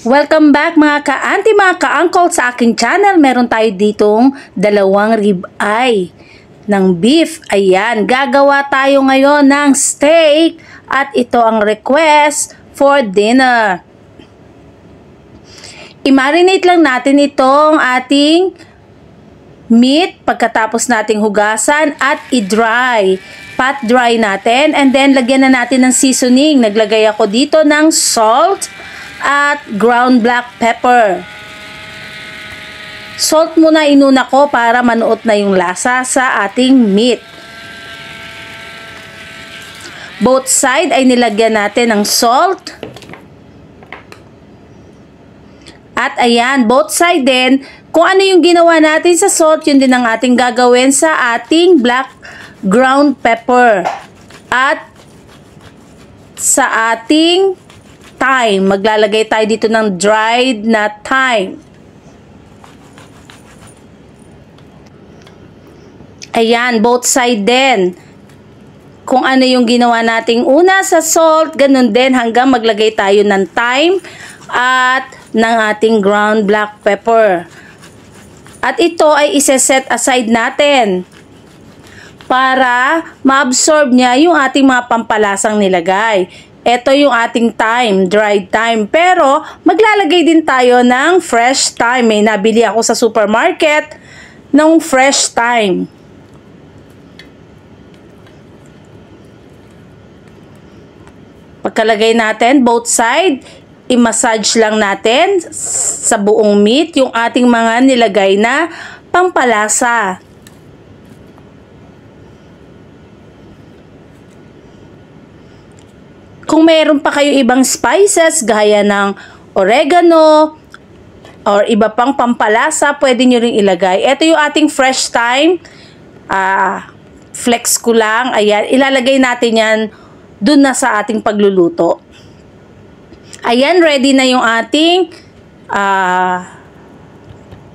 Welcome back mga ka-auntie, mga ka-uncle sa aking channel. Meron tayo ditong dalawang ribeye ng beef. Ayan, gagawa tayo ngayon ng steak at ito ang request for dinner. I-marinate lang natin itong ating meat pagkatapos nating hugasan at i-dry. Pat dry natin and then lagyan na natin ng seasoning. Naglagay ako dito ng salt at ground black pepper. Salt muna inuna ko para manuot na yung lasa sa ating meat. Both side ay nilagyan natin ng salt. At ayan, both side din. Kung ano yung ginawa natin sa salt, yun din ang ating gagawin sa ating black ground pepper. At sa ating thyme, maglalagay tayo dito ng dried na thyme. Ayan, both side din. Kung ano yung ginawa nating una sa salt, ganun din hanggang maglagay tayo ng thyme at ng ating ground black pepper. At ito ay isa-set aside natin para ma-absorb niya yung ating mga pampalasang nilagay. Ito yung ating thyme, dried thyme. Pero maglalagay din tayo ng fresh thyme. May nabili ako sa supermarket ng fresh thyme. Pagkalagay natin, both side, i-massage lang natin sa buong meat yung ating mga nilagay na pampalasa. Kung mayroon pa kayo ibang spices gaya ng oregano or iba pang pampalasa, pwede nyo rin ilagay. Ito yung ating fresh thyme. Flex ko lang. Ayan, ilalagay natin yan dun na sa ating pagluluto. Ayan, ready na yung ating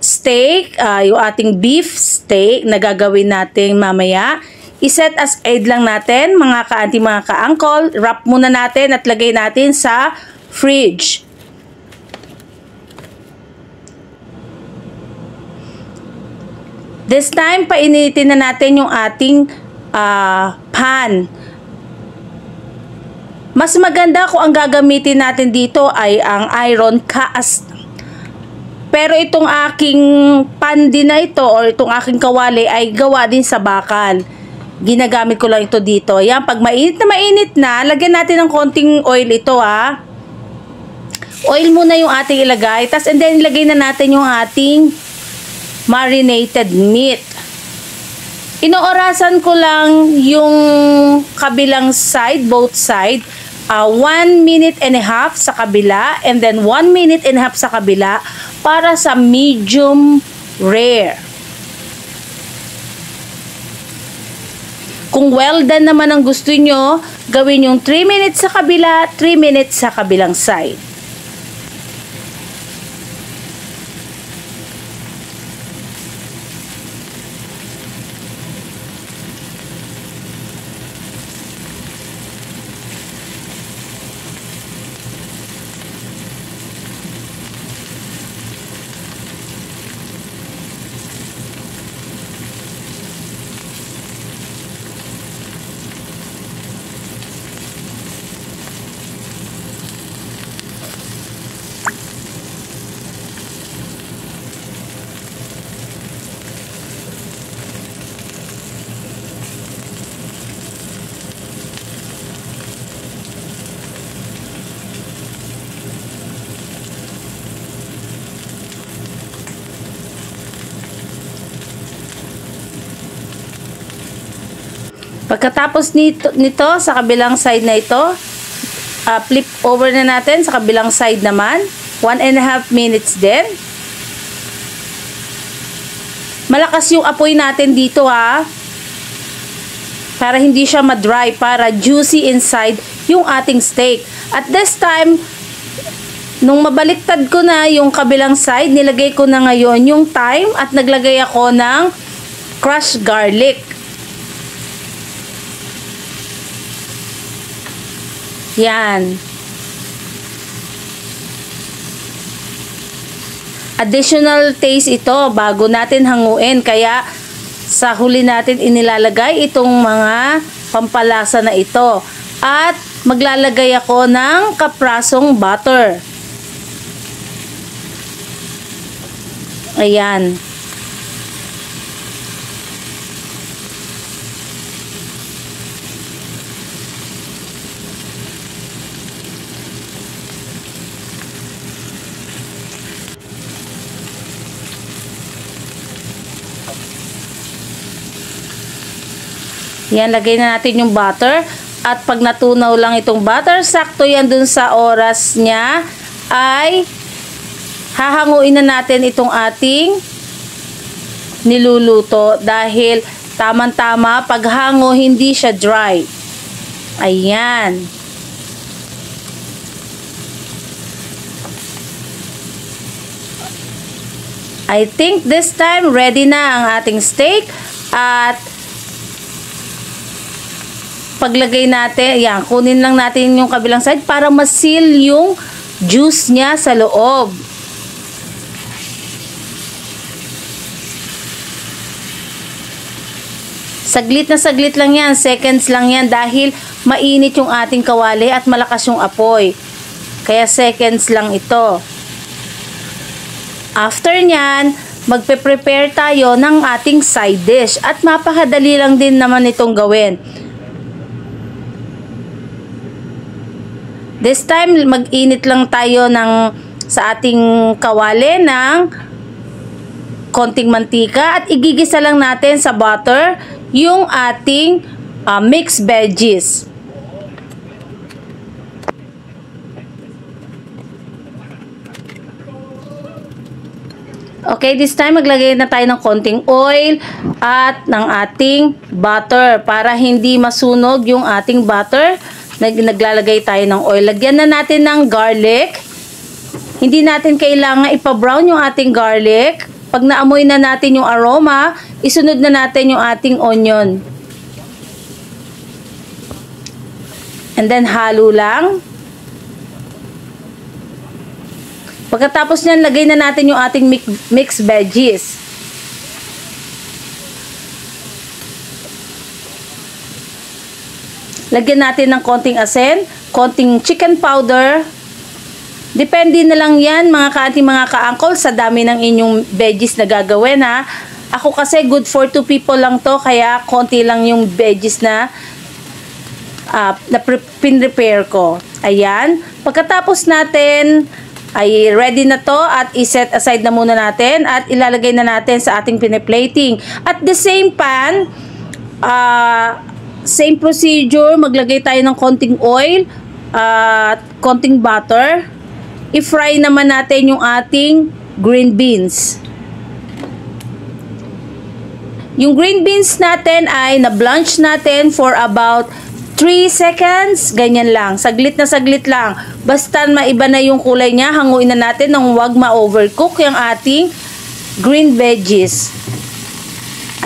steak, yung ating beef steak na gagawin natin mamaya. I-set aside lang natin mga ka-auntie, mga ka-uncle. Wrap muna natin at lagay natin sa fridge. This time, painitin na natin yung ating pan. Mas maganda kung ang gagamitin natin dito ay ang iron cast. Pero itong aking pan din na ito or itong aking kawali ay gawa din sa bakal. Ginagamit ko lang ito dito. Ayan, pag mainit na, lagyan natin ng konting oil ito Oil muna yung ating ilagay. Tas and then ilagay na natin yung ating marinated meat. Inoorasan ko lang yung kabilang side, both side. 1 minute and a half sa kabila and then 1 minute and a half sa kabila para sa medium rare. Kung well done naman ang gusto nyo, gawin yung 3 minutes sa kabila, 3 minutes sa kabilang side. Pagkatapos nito sa kabilang side na ito, flip over na natin sa kabilang side naman. 1.5 minutes din. Malakas yung apoy natin dito para hindi siya ma-dry, para juicy inside yung ating steak. At this time, nung mabaliktad ko na yung kabilang side, nilagay ko na ngayon yung thyme at naglagay ako ng crushed garlic. Yan. additional taste ito bago natin hanguin. Kaya sa huli natin inilalagay itong mga pampalasa na ito. At maglalagay ako ng kaprasong butter. Ayan. Yan, lagay na natin yung butter. At pag natunaw lang itong butter, sakto yan dun sa oras niya, ay hahanguin na natin itong ating niluluto. Dahil tamang-tama, paghango, hindi siya dry. Ayan. I think this time, ready na ang ating steak. At paglagay natin, yan, kunin lang natin yung kabilang side para ma-seal yung juice niya sa loob. Saglit lang yan, seconds lang yan dahil mainit yung ating kawali at malakas yung apoy. Kaya seconds lang ito. After nyan, magpe-prepare tayo ng ating side dish at mapakadali lang din naman itong gawin. This time, mag-init lang tayo sa ating kawali ng konting mantika at igigisa lang natin sa butter yung ating mixed veggies. Okay, this time maglagay na tayo ng konting oil at ng ating butter para hindi masunog yung ating butter. Naglalagay tayo ng oil. Lagyan na natin ng garlic. Hindi natin kailangan ipa-brown yung ating garlic. Pag naamoy na natin yung aroma, isunod na natin yung ating onion. And then halo lang. Pagkatapos nyan, lagay na natin yung ating mixed veggies. Lagyan natin ng konting asin, konting chicken powder. Depende na lang yan mga ka-angkol sa dami ng inyong veggies na gagawin ha. Ako kasi good for 2 people lang to kaya konti lang yung veggies na pin-prepare ko. Ayan. Pagkatapos natin ay ready na to at iset aside na muna natin at ilalagay na natin sa ating piniplating. At the same pan, same procedure, maglagay tayo ng konting oil at konting butter. I-fry naman natin yung ating green beans. Yung green beans natin ay na-blanch natin for about 3 seconds. Ganyan lang. Saglit lang. Basta maiba na yung kulay niya, hanguin na natin nang huwag ma-overcook yung ating green veggies.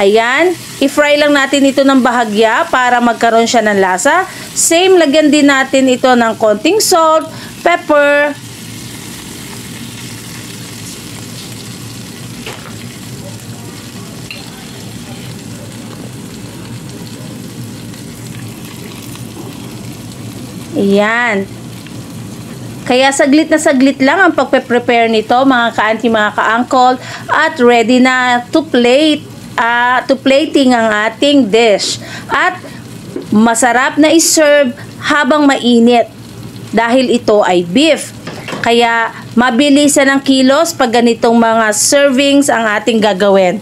Ayan. I-fry lang natin ito ng bahagya para magkaroon siya ng lasa. Same, lagyan din natin ito ng konting salt, pepper. Ayan. Kaya saglit lang ang pagpe-prepare nito mga ka-auntie, mga ka-uncle, at ready na to plate. To plating ang ating dish at masarap na i-serve habang mainit dahil ito ay beef. Kaya mabilisan ang kilos pag ganitong mga servings ang ating gagawin.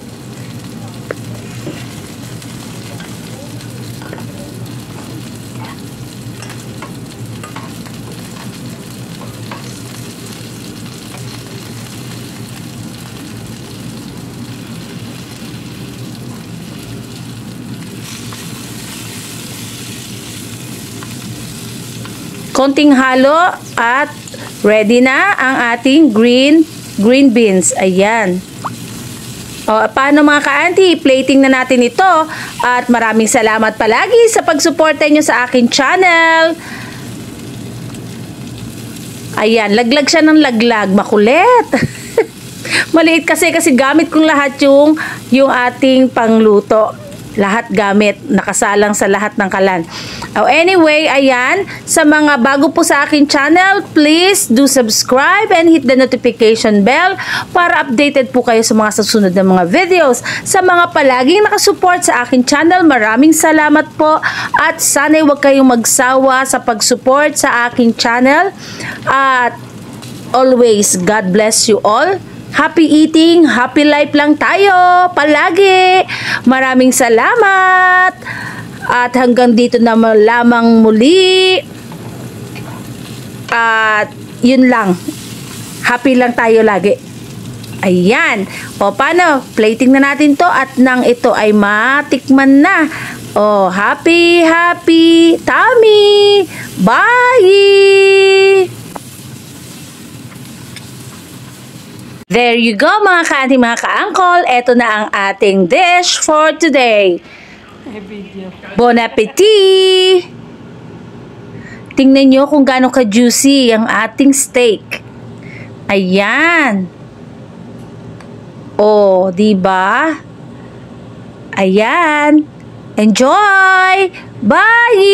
Konting halo at ready na ang ating green beans. Ayan. O, paano mga ka-auntie? Plating na natin ito. At maraming salamat palagi sa pagsuporta nyo sa akin channel. Ayan, laglag siya ng laglag. Makulit. Maliit kasi gamit kong lahat yung ating pangluto. Lahat gamit, nakasalang sa lahat ng kalan. Oh, anyway, ayan, sa mga bago po sa akin channel, please do subscribe and hit the notification bell para updated po kayo sa mga susunod na mga videos. Sa mga palaging nakasupport sa akin channel, maraming salamat po at sana'y huwag kayong magsawa sa pag-support sa aking channel at always, God bless you all. Happy eating, happy life lang tayo palagi. Maraming salamat. At hanggang dito na lamang muli. At yun lang. Happy lang tayo lagi. Ayan. O paano? Plating na natin to at nang ito ay matikman na. O, happy tummy. Bye! There you go mga ka-auntie, mga ka-uncle. Ito na ang ating dish for today. Bon appetit! Tingnan nyo kung gaano ka-juicy ang ating steak. Ayan. Oh, diba? Ayan. Enjoy! Bye!